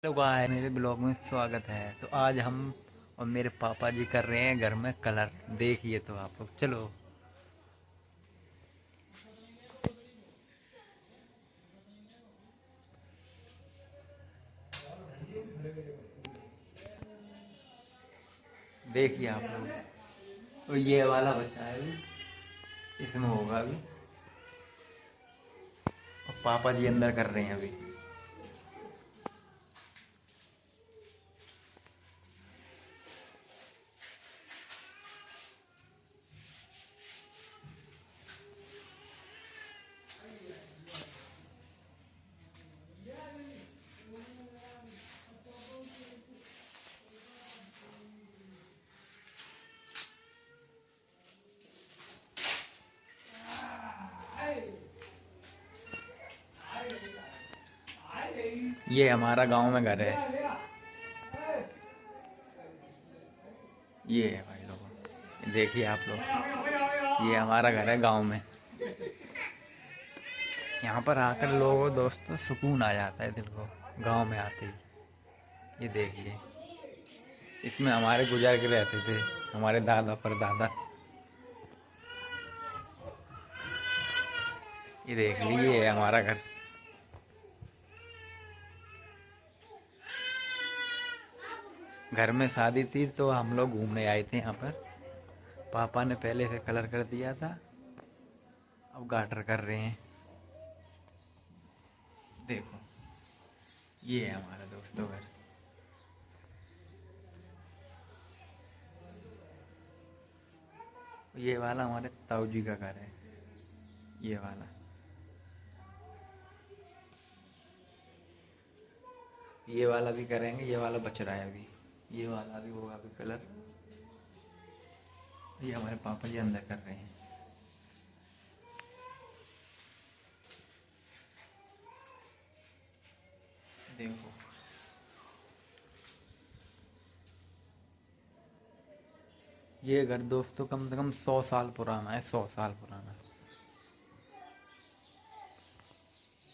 Hello guys, मेरे blog में स्वागत है। तो आज हम और मेरे पापा जी कर रहे हैं घर में कलर। देखिए तो आप लोग चलो। देखिए आप लोग। तो ये वाला बच्चा है अभी, इसमें होगा अभी। और पापा जी अंदर कर रहे हैं अभी। ये हमारा गांव में घर है। ये है भाई लोगों, देखिए आप लोग। ये हमारा घर है गांव में। यहाँ पर आकर लोगों दोस्तों सुकून आ जाता है दिल को, गांव में आते ही। ये देखिए, इसमें हमारे गुजर के रहते थे, हमारे दादा परदादा। ये देख लीजिए, ये है हमारा घर। घर में शादी थी तो हम लोग घूमने आए थे यहाँ पर। पापा ने पहले से कलर कर दिया था, अब गाटर कर रहे हैं। देखो, ये है हमारा दोस्तों घर। ये वाला हमारे ताऊ जी का घर है। ये वाला, ये वाला भी करेंगे। ये वाला बच रहा है अभी। ये वाला भी होगा अभी कलर। ये हमारे पापा जी अंदर कर रहे हैं। देखो, ये घर दोस्तों कम से कम 100 साल पुराना है, 100 साल पुराना।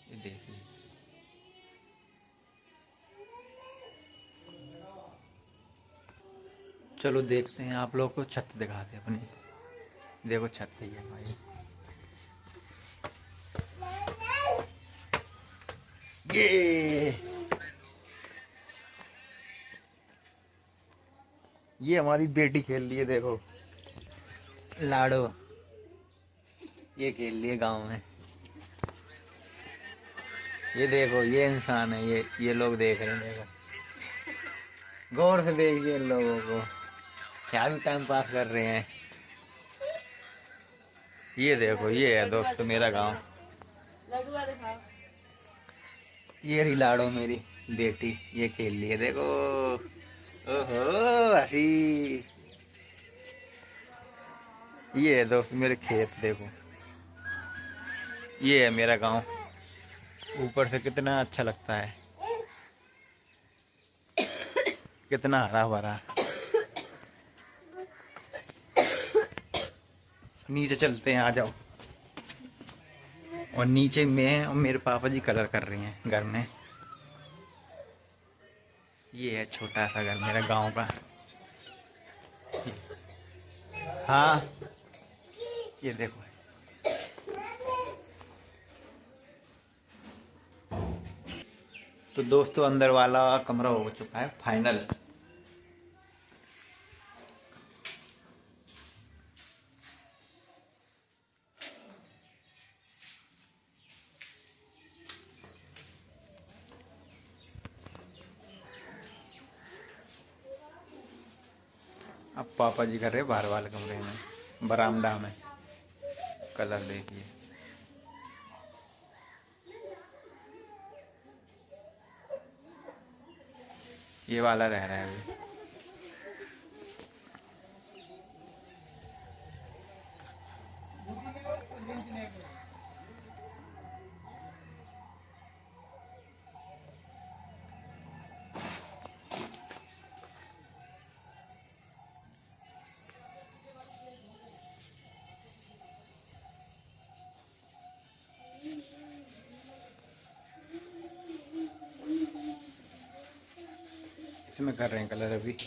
ये देखिए। चलो देखते हैं, आप लोग को छत दिखाते हैं अपनी। देखो छत ही है भाई। ये ये हमारी बेटी खेल रही है, देखो लाडो। ये खेल रही है गाँव में। ये देखो, ये इंसान है। ये लोग देख रहे हैं, देखो गौर से देखिए इन लोगों को, क्या भी टाइम पास कर रहे हैं। ये देखो, ये है दोस्तों मेरा गांव। ये रही लाडो मेरी बेटी, ये खेल रही है, देखो। ओहो हसी। ये है दोस्त मेरे खेत, देखो। ये है मेरा गांव। ऊपर से कितना अच्छा लगता है, कितना हरा भरा। नीचे चलते हैं, आ जाओ। और नीचे मैं और मेरे पापा जी कलर कर रही हैं घर में। ये है छोटा सा घर मेरा गांव का। हाँ, ये देखो। तो दोस्तों अंदर वाला कमरा हो चुका है फाइनल। अब पापा जी कर रहे हैं बाहर वाले कमरे में, बरामदा में कलर। देखिए, ये वाला रह रहा है अभी। इसमें कर रहे हैं कलर अभी।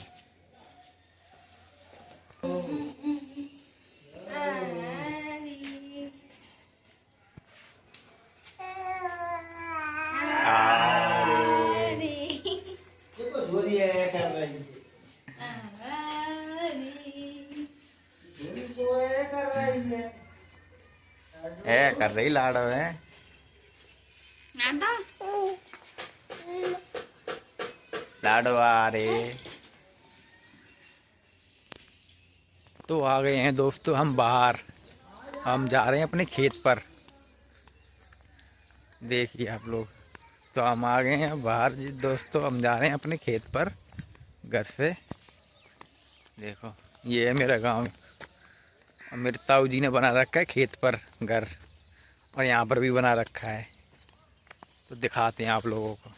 कर रही लाड़ है लाडवा रे। तो आ गए हैं दोस्तों हम बाहर। हम जा रहे हैं अपने खेत पर। देखिए आप लोग, तो हम आ गए हैं बाहर जी दोस्तों। हम जा रहे हैं अपने खेत पर घर से। देखो ये है मेरा गांव और मेरे ताऊ जी ने बना रखा है खेत पर घर, और यहाँ पर भी बना रखा है। तो दिखाते हैं आप लोगों को।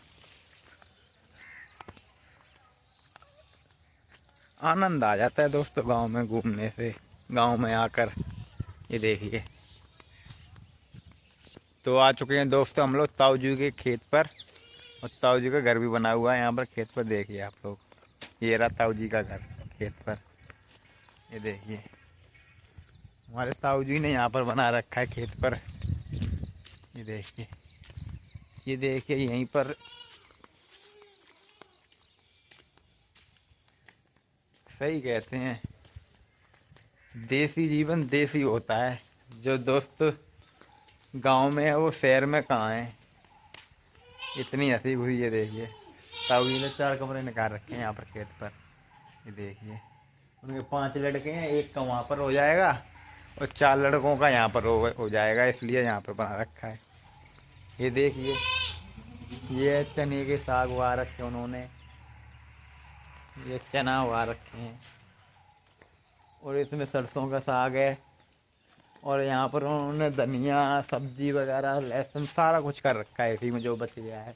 आनंद आ जाता है दोस्तों गांव में घूमने से, गांव में आकर। ये देखिए, तो आ चुके हैं दोस्तों हम लोग ताऊ जी के खेत पर। और ताऊ जी का घर भी बना हुआ है यहाँ पर खेत पर। देखिए आप लोग, ये रहा ताऊ जी का घर खेत पर। ये देखिए हमारे ताऊ जी ने यहाँ पर बना रखा है खेत पर। ये देखिए, ये देखिए यहीं पर सही कहते हैं, देसी जीवन देसी होता है। जो दोस्त गांव में है वो शहर में कहाँ है। इतनी हंसी हुई है। देखिए ताऊ जी ने 4 कमरे निकाल रखे हैं यहाँ पर खेत पर। ये देखिए उनके 5 लड़के हैं, एक का वहाँ पर हो जाएगा और 4 लड़कों का यहाँ पर हो जाएगा, इसलिए यहाँ पर बना रखा है। ये देखिए ये चने के साग उगा रखे उन्होंने, ये चना उगा रखे हैं, और इसमें सरसों का साग है। और यहाँ पर उन्होंने धनिया सब्जी वगैरह लहसुन सारा कुछ कर रखा है इसी में जो बच गया है।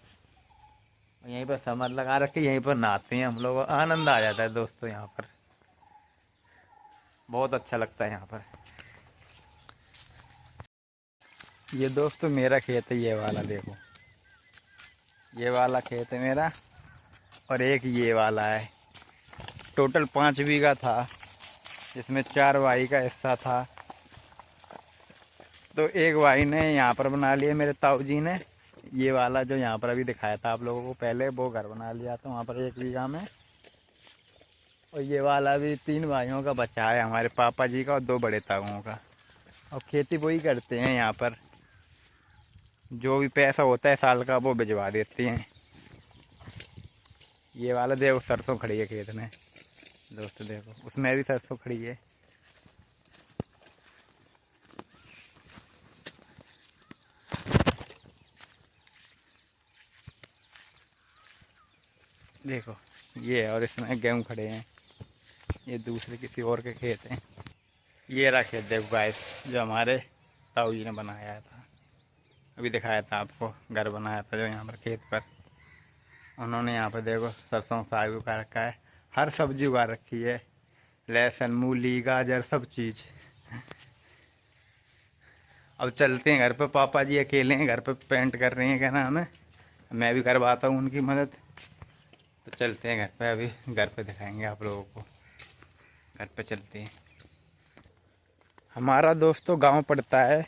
यहीं पर समर लगा रखे, यहीं पर नहाते हैं हम लोग। आनंद आ जाता है दोस्तों यहाँ पर, बहुत अच्छा लगता है यहाँ पर। ये दोस्तों मेरा खेत है, ये वाला देखो, ये वाला खेत है मेरा। और एक ये वाला है। टोटल 5 बीघा था, जिसमें 4 भाई का हिस्सा था। तो एक भाई ने यहाँ पर बना लिया मेरे ताऊ जी ने, ये वाला जो यहाँ पर अभी दिखाया था आप लोगों को पहले, वो घर बना लिया था वहाँ पर 1 बीघा में। और ये वाला भी 3 भाइयों का बचा है, हमारे पापा जी का और 2 बड़े ताऊओं का। और खेती वही करते हैं यहाँ पर, जो भी पैसा होता है साल का वो भिजवा देते हैं। ये वाला देखो सरसों खड़ी है खेत में दोस्तों, देखो उसमें भी सरसों खड़ी है। देखो ये, और इसमें गेहूँ खड़े हैं। ये दूसरे किसी और के खेत हैं। ये रहा खेत देखो गाइस, जो हमारे ताऊ जी ने बनाया था, अभी दिखाया था आपको, घर बनाया था जो यहाँ पर खेत पर। उन्होंने यहाँ पर देखो सरसों साग उगा रखा है, हर सब्जी उगा रखी है, लहसुन मूली गाजर सब चीज़। अब चलते हैं घर पर, पापा जी अकेले हैं घर पर, पेंट कर रही हैं क्या नाम है, मैं भी करवाता हूँ उनकी मदद। तो चलते हैं घर पे, अभी घर पे दिखाएंगे आप लोगों को। घर पे चलते हैं। हमारा दोस्तों गांव पड़ता है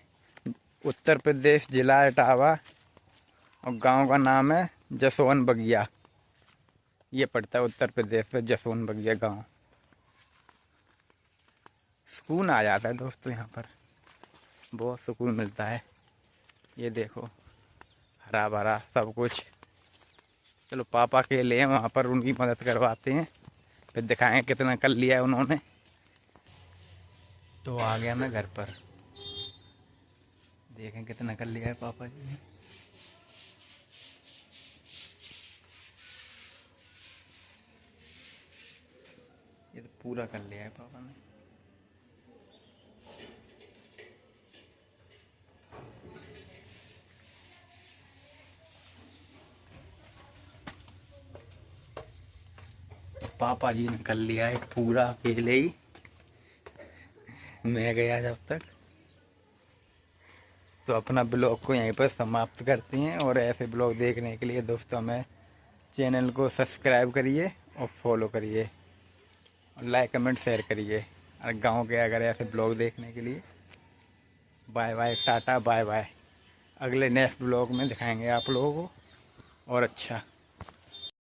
उत्तर प्रदेश, जिला इटावा, और गांव का नाम है जसोवन बगिया। ये पड़ता है उत्तर प्रदेश में, जसोवन बगिया गांव। सुकून आ जाता है दोस्तों यहाँ पर, बहुत सुकून मिलता है। ये देखो हरा भरा सब कुछ। चलो पापा के लिए वहाँ पर उनकी मदद करवाते हैं, फिर दिखाएंगे कितना कर लिया है उन्होंने। तो आ गया मैं घर पर, देखें कितना कर लिया है पापा जी ने। ये तो पूरा कर लिया है पापा ने। पापा जी ने कर लिया है पूरा अकेले ही, मैं गया जब तक। तो अपना ब्लॉग को यहीं पर समाप्त करते हैं, और ऐसे ब्लॉग देखने के लिए दोस्तों हमें चैनल को सब्सक्राइब करिए और फॉलो करिए और लाइक कमेंट शेयर करिए। और गांव के अगर ऐसे ब्लॉग देखने के लिए bye bye, tata bye bye. अगले नेक्स्ट ब्लॉग में दिखाएंगे आप लोगों को और अच्छा।